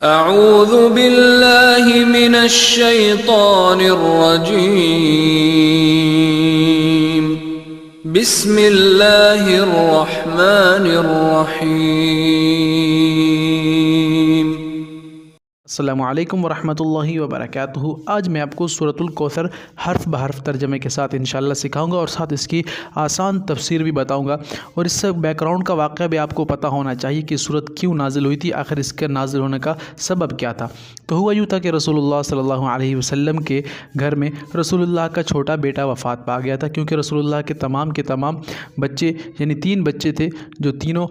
अऊज़ु बिल्लाहि मिनश शैतानिर रजीम। बिस्मिल्लाहिर रहमानिर रहीम। अस्सलामु अलैकुम वरहमतुल्लाहि वबरकातुहू। आज मैं आपको सूरतुल कौसर हर्फ बहर्फ तर्जमे के साथ इंशाअल्लाह सिखाऊंगा और साथ इसकी आसान तफसीर भी बताऊंगा। और इस बैकग्राउंड का वाक़या भी आपको पता होना चाहिए कि सूरत क्यों नाजिल हुई थी, आखिर इसके नाजिल होने का सबब क्या था। तो हुआ यूँ था कि रसूलुल्लाह सल्लल्लाहु अलैहि वसल्लम के घर में रसूलुल्लाह का छोटा बेटा वफ़ात पा गया था, क्योंकि रसूलुल्लाह के तमाम बच्चे यानी 3 बच्चे थे जो तीनों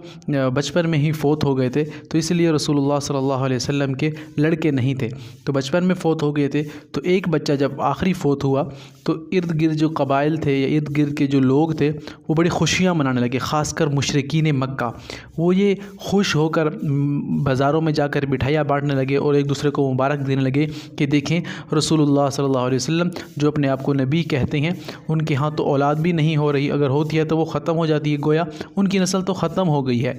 बचपन में ही फ़ौत हो गए थे। तो इसलिए रसूलुल्लाह सल्लल्लाहु अलैहि वसल्लम के लड़के नहीं थे, तो बचपन में फ़ौत हो गए थे। तो एक बच्चा जब आखिरी फ़ौत हुआ तो इर्द गिर्द जो कबाइल थे या इर्द गिर्द के जो लोग थे वो बड़ी खुशियाँ मनाने लगे, ख़ासकर मुशरिकीन मक्का। वो ये खुश होकर बाज़ारों में जाकर मिठाइयाँ बांटने लगे और एक दूसरे को मुबारक देने लगे कि देखें रसूलुल्लाह सल्लल्लाहु अलैहि वसल्लम जो अपने आप को नबी कहते हैं, उनके यहाँ तो औलाद भी नहीं हो रही, अगर होती है तो वो ख़त्म हो जाती है, गोया उनकी नस्ल तो ख़त्म हो गई है।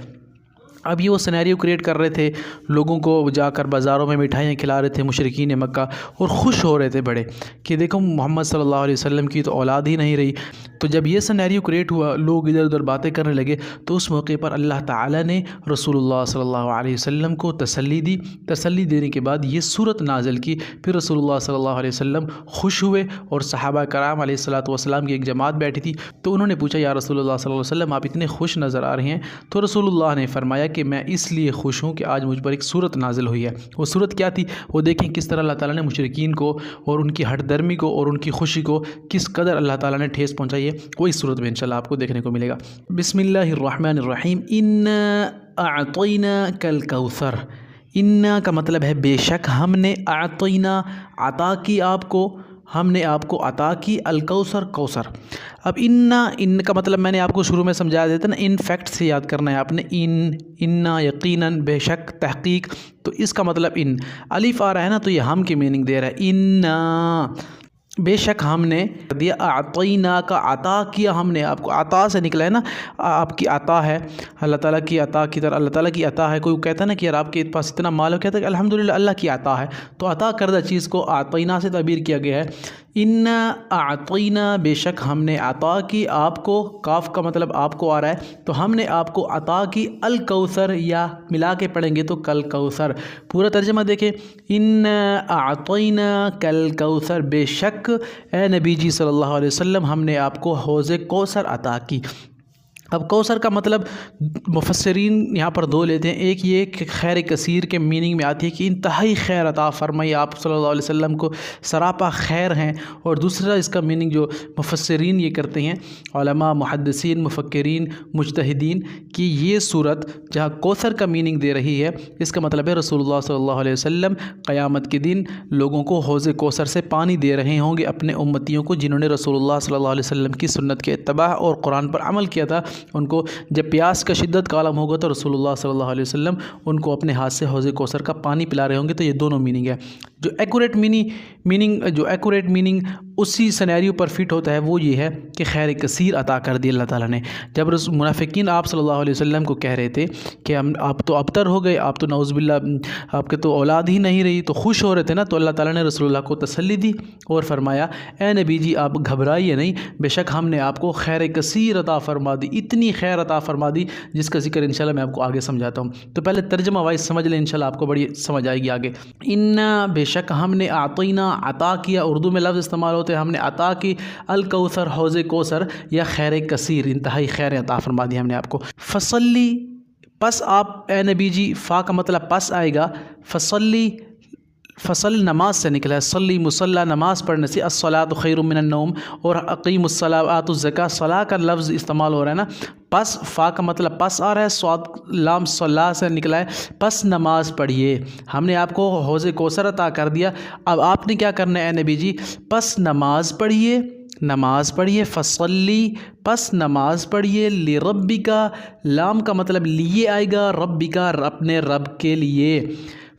अब ये वो सिनेरियो क्रिएट कर रहे थे, लोगों को जाकर बाज़ारों में मिठाइयाँ खिला रहे थे मुशरिकीन मक्का, और ख़ुश हो रहे थे बड़े कि देखो मोहम्मद सल्लल्लाहु अलैहि वसल्लम की तो औलाद ही नहीं रही। तो जब ये सिनेरियो क्रिएट हुआ, लोग इधर उधर बातें करने लगे, तो उस मौके पर अल्लाह ताला ने रसूलुल्लाह सल्लल्लाहु अलैहि वसल्लम को तसल्ली दी। तसल्ली देने के बाद ये सूरत नाज़िल की। फिर रसूलुल्लाह सल्लल्लाहु अलैहि वसल्लम खुश हुए और सहाबा कराम अलैहिस्सलातु वस्सलाम की एक जमात बैठी थी, तो उन्होंने पूछा या रसूलुल्लाह सल्लल्लाहु अलैहि वसल्लम आप इतने खुश नज़र आ रहे हैं। तो रसूलुल्लाह ने फरमाया कि मैं इसलिए खुश हूँ कि आज मुझ पर एक सूरत नाजिल हुई है। वो सूरत क्या थी, वो देखें किस तरह अल्लाह ताला ने मुशरिकीन को और उनकी हठधर्मी को और उनकी खुशी को किस कदर अल्लाह ताला ने ठेस पहुँचाई है, वो इस सूरत में इंशाल्लाह आपको देखने को मिलेगा। बिस्मिल्लाहिर्रहमानिर्रहीम। इन्ना अअतैना कल कौसर। इन्ना का मतलब है बेशक, हमने अअतैना अता की आपको, हमने आपको अता की अल कौसर कौसर। अब इन का मतलब मैंने आपको शुरू में समझाया देता ना, इन फैक्ट से याद करना है आपने। इन्ना यकीनन बेशक तहकीक, तो इसका मतलब इन अलिफ आ रहा है ना, तो ये हम की मीनिंग दे रहा है। इन्ना बेशक हमने दिया, अतईना का अता किया हमने आपको, अता से निकला है ना, आपकी अता है अल्लाह ताला की अता की तरह, अल्लाह ताला की अता है। कोई कहता है ना कि यार आपके पास इतना माल हो, कहता है कि अल्हम्दुलिल्लाह अल्लाह की अता है। तो अता करदा चीज़ को अतईना से ताबीर किया गया है। इन्ना अतईना बेशक हमने अता की आपको, काफ का मतलब आपको आ रहा है, तो हमने आपको अता की अल कौसर, या मिला के पढ़ेंगे तो कल कौसर। पूरा तर्जमा देखें, इन्ना अतईना कल कौसर, बेशक ए नबी जी सल्लल्लाहु अलैहि वसल्लम हमने आपको हौज़े कौसर अता की। अब कौसर का मतलब मुफस्सिरीन यहाँ पर दो लेते हैं। एक ये कि खैर कसीर के मीनिंग में आती है कि इंतहाई खैर अता फरमाई, आप सल्लल्लाहु अलैहि वसल्लम को सरापा खैर हैं। और दूसरा इसका मीनिंग जो मुफस्सिरीन ये करते हैं, उलमा मुहद्दिसीन मुफक्किरीन मुज्तहिदीन, कि ये सूरत जहाँ कौसर का मीनिंग दे रही है, इसका मतलब है रसूलुल्लाह सल्लल्लाहु अलैहि वसल्लम क़यामत के दिन लोगों को हौज़े कौसर से पानी दे रहे होंगे, अपने उम्मतियों को जिन्होंने रसूलुल्लाह सल्लल्लाहु अलैहि वसल्लम की सुन्नत के इत्तिबा और कुरान पर अमल किया था। उनको जब प्यास का शिद्दत का आलम होगा तो रसूलुल्लाह सल्लल्लाहु अलैहि वसल्लम उनको अपने हाथ से हौज़े कौसर का पानी पिला रहे होंगे। तो ये दोनों मीनिंग है। जो एक्यूरेट मीनिंग उसी सिनेरियो पर फिट होता है वो ये है कि खैर कसीर अता कर दी अल्लाह ताला ने। जब मुनाफिकीन आप सल्लल्लाहु अलैहि वसल्लम को कह रहे थे कि हम आप तो अबतर हो गए, आप तो नऊज़ुबिल्लाह आपके तो औलाद ही नहीं रही, तो खुश हो रहे थे ना, तो अल्लाह ताला ने रसूलुल्लाह को तसल्ली दी और फरमाया ए नबी जी आप घबराइए नहीं, बेशक हमने आपको खैर कसीर अता फरमा दी, इतनी खैर अता फरमा दी जिसका जिक्र इंशाल्लाह मैं आपको आगे समझाता हूँ। तो पहले तर्जमा वाइज समझ लें, इंशाल्लाह आपको बड़ी समझ आएगी आगे। इन्ना बेशक हमने आतईना अता किया, उर्दू में लफ्ज़ इस्तेमाल होते हैं, हमने अता की अल कौसर हौज़े कौसर या खैर कसीर, इंतहाई खैर अता फरमा दी हमने आपको। फसल्ली पस आप ए नबी जी, फ़ा का मतलब पस आएगा, फसल्ली फ़सल नमाज से निकला है, सल्ली मुसल्ला नमाज पढ़ने से, अस्सलातु खैरुम मिनन नौम और अक़ीमुस्सलात आतुज़ ज़का, सला का लफ्ज़ इस्तेमाल हो रहा है ना। पस फ़ा का मतलब पस आ रहा है, स्वाद लाम सल्ला से निकला है, पस नमाज पढ़िए, हमने आपको हौज़े कौसर अता कर दिया। अब आपने क्या करना है नबी जी, पस नमाज पढ़िए, नमाज पढ़िए, फसल्ली पस नमाज पढ़िए, ले रब्बिका, लाम का मतलब लिए आएगा, रब्बिका अपने रब के लिए,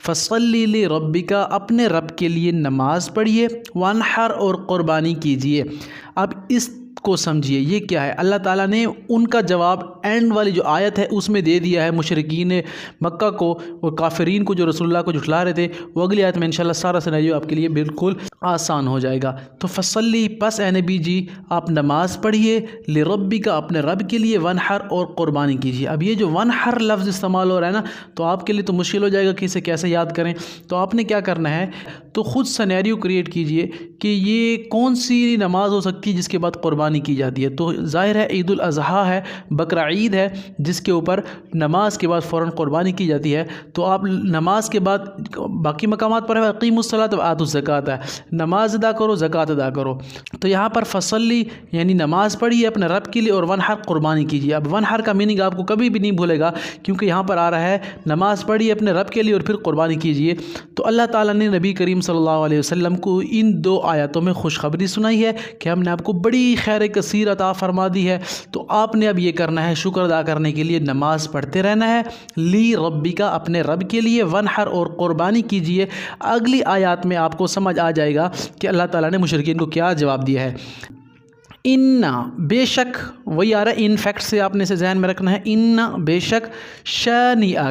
फसल्ली ले रब्बिका अपने रब के लिए नमाज पढ़िए, वनहर और क़ुरबानी कीजिए। अब इस को समझिए ये क्या है। अल्लाह ताला ने उनका जवाब एंड वाली जो आयत है उसमें दे दिया है मुशरिकीन मक्का को और काफिरीन को जो रसूलुल्लाह को झुठला रहे थे। वो अगली आयत में इंशाल्लाह सारा सिनेरियो आपके लिए बिल्कुल आसान हो जाएगा। तो फसल्ली पस ए नबी जी आप नमाज पढ़िए लिरब्बी का अपने रब के लिए वनहर और क़ुरबानी कीजिए। अब ये जो वनहर लफ्ज़ इस्तेमाल हो रहा है ना तो आपके लिए तो मुश्किल हो जाएगा कि इसे कैसे याद करें। तो आपने क्या करना है तो ख़ुद सिनेरियो क्रिएट कीजिए कि ये कौन सी नमाज हो सकती है जिसके बाद क़ुरबानी की जाती है। तो ज़ाहिर है ईद उल अज़हा है, बकरा ईद है जिसके ऊपर नमाज के बाद फ़ौरन क़ुरबानी की जाती है। तो आप नमाज के बाद बाकी मकामात पर है अक़ीमुस्सलात व आतुज़ ज़कात है, नमाज अदा करो ज़कात अदा करो। तो यहाँ पर फसल्ली यानी नमाज पढ़िए अपने रब के लिए और वनहर क़ुरबानी कीजिए। अब वनहर का मीनिंग आपको कभी भी नहीं भूलेगा क्योंकि यहाँ पर आ रहा है नमाज पढ़िए अपने रब के लिए और फिर क़ुरबानी कीजिए। तो अल्लाह ताला ने नबी करीम सल्लल्लाहु अलैहि वसल्लम को इन दो आयतों में खुशखबरी सुनाई है कि हमने आपको बड़ी खैर कसीर अता फरमा दी है। तो आपने अब ये करना है शुक्र अदा करने के लिए नमाज पढ़ते रहना है। ली रब्बी का अपने रब के लिए वनहर और क़ुरबानी कीजिए। अगली आयत में आपको समझ आ जाएगा कि अल्लाह ताला ने मुशरिकीन को क्या जवाब दिया है। इन्ना बेशक वही आ रहा है इन फैक्ट से आपने इसे जहन में रखना है। इन्ना बेशक शानिआ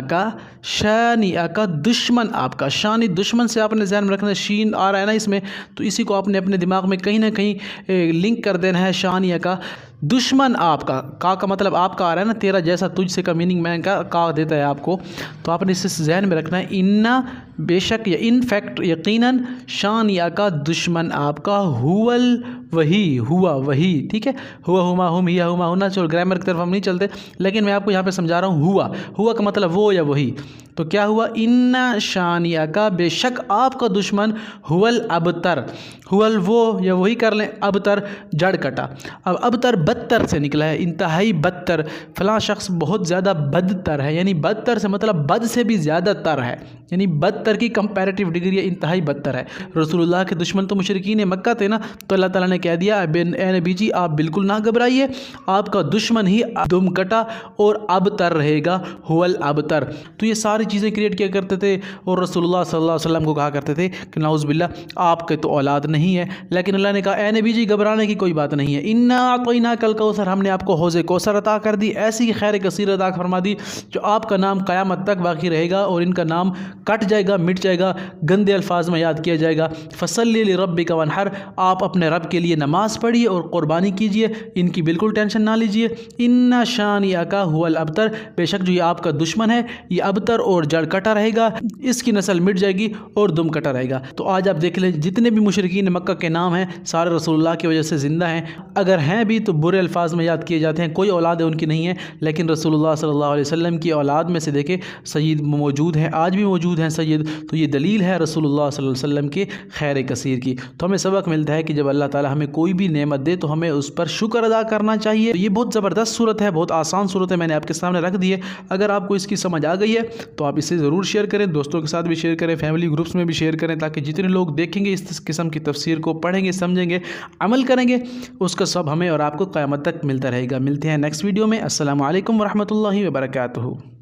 का दुश्मन आपका, शानी दुश्मन से आपने जहन में रखना है। शीन आ रहा है ना इसमें तो इसी को आपने अपने दिमाग में कहीं ना कहीं लिंक कर देना है। शानिआ का दुश्मन आपका, का मतलब आपका आ रहा है ना, तेरा जैसा तुझसे का मीनिंग मैं का देता है आपको। तो आपने इसे जहन में रखना है। इन्ना बेशक या इन फैक्ट यकीनन शानिया का दुश्मन आपका हुवल वही, हुआ वही, ठीक है। हुआ हुमा हुम हिया हुमा हुना, चलो ग्रामर की तरफ हम नहीं चलते लेकिन मैं आपको यहाँ पे समझा रहा हूँ। हुआ का मतलब वो या वही। तो क्या हुआ इन्ना शानिया का बेशक आपका दुश्मन हुवल अबतर, हुवल वो या वही कर लें, अबतर जड़ कटा। अब अबतर बदतर से निकला है, इंतहाई बदतर, फ़लाँ शख्स बहुत ज़्यादा बदतर है, यानी बदतर से मतलब बद से भी ज़्यादा तर है, यानी बदतर की कंपैरेटिव डिग्री है, इंतहाई बदतर है। रसूलुल्लाह के दुश्मन तो मुशरिकीन मक्का थे ना, तो अल्लाह ताला ने कह दिया ए नबी जी आप बिल्कुल ना घबराइए, आपका दुश्मन ही दुम कटा और अबतर रहेगा, हुवल अबतर। तो ये सारी चीज़ें क्रिएट किया करते थे और रसूलुल्लाह सल्लल्लाहु अलैहि वसल्लम को कहा करते थे कि नाउज़ बिल्लाह आपके तो औलाद नहीं है। लेकिन अल्लाह ने कहा ए नबी जी घबराने की कोई बात नहीं है। इन्ना अतैना कल कौसर, हमने आपको हौज़े कौसर अता कर दी, ऐसी खैर कसीर अता फरमा दी जो आपका नाम क़यामत तक बाकी रहेगा और इनका नाम कट जाएगा, मिट जाएगा, गंदे अल्फाज में याद किया जाएगा। फसल्ली लिरब्बिका वनहर, आप अपने रब के लिए नमाज पढ़िए और क़ुरबानी कीजिए, इनकी बिल्कुल टेंशन ना लीजिए। इन्ना शानिअका हुवल अबतर, बेशक जो ये आपका दुश्मन है ये अबतर और जड़ कटा रहेगा, इसकी नस्ल मिट जाएगी और दुम कटा रहेगा। तो आज आप देख लें जितने भी मुशरिकीन मक्का के नाम हैं सारे रसूलुल्लाह की वजह से ज़िंदा हैं, अगर हैं भी तो बुरे अल्फाज में याद किए जाते हैं, कोई औलाद है उनकी नहीं है। लेकिन रसूलुल्लाह सल्लल्लाहु अलैहि वसल्लम की औलाद में से देखे सയ്यद मौजूद हैं, आज भी मौजूद हैं सയ്यद। तो ये दलील है रसूलुल्लाह सल्लल्लाहु अलैहि वसल्लम के खैर कसीर की। तो हमें सबक मिलता है कि जब अल्लाह ताला हमें कोई भी नेमत दे तो हमें उस पर शुक्र अदा करना चाहिए। तो ये बहुत ज़बरदस्त सूरत है, बहुत आसान सूरत है, मैंने आपके सामने रख दी है। अगर आपको इसकी समझ आ गई है तो आप इसे ज़रूर शेयर करें, दोस्तों के साथ भी शेयर करें, फैमिली ग्रुप्स में भी शेयर करें, ताकि जितने लोग देखेंगे इस किस्म की तफसीर को, पढ़ेंगे, समझेंगे, अमल करेंगे, उसका सब हमें और आपको क़यामत तक मिलता रहेगा। मिलते हैं नेक्स्ट वीडियो में। अस्सलामु अलैकुम वरहमतुल्लाहि वबरकातुहू।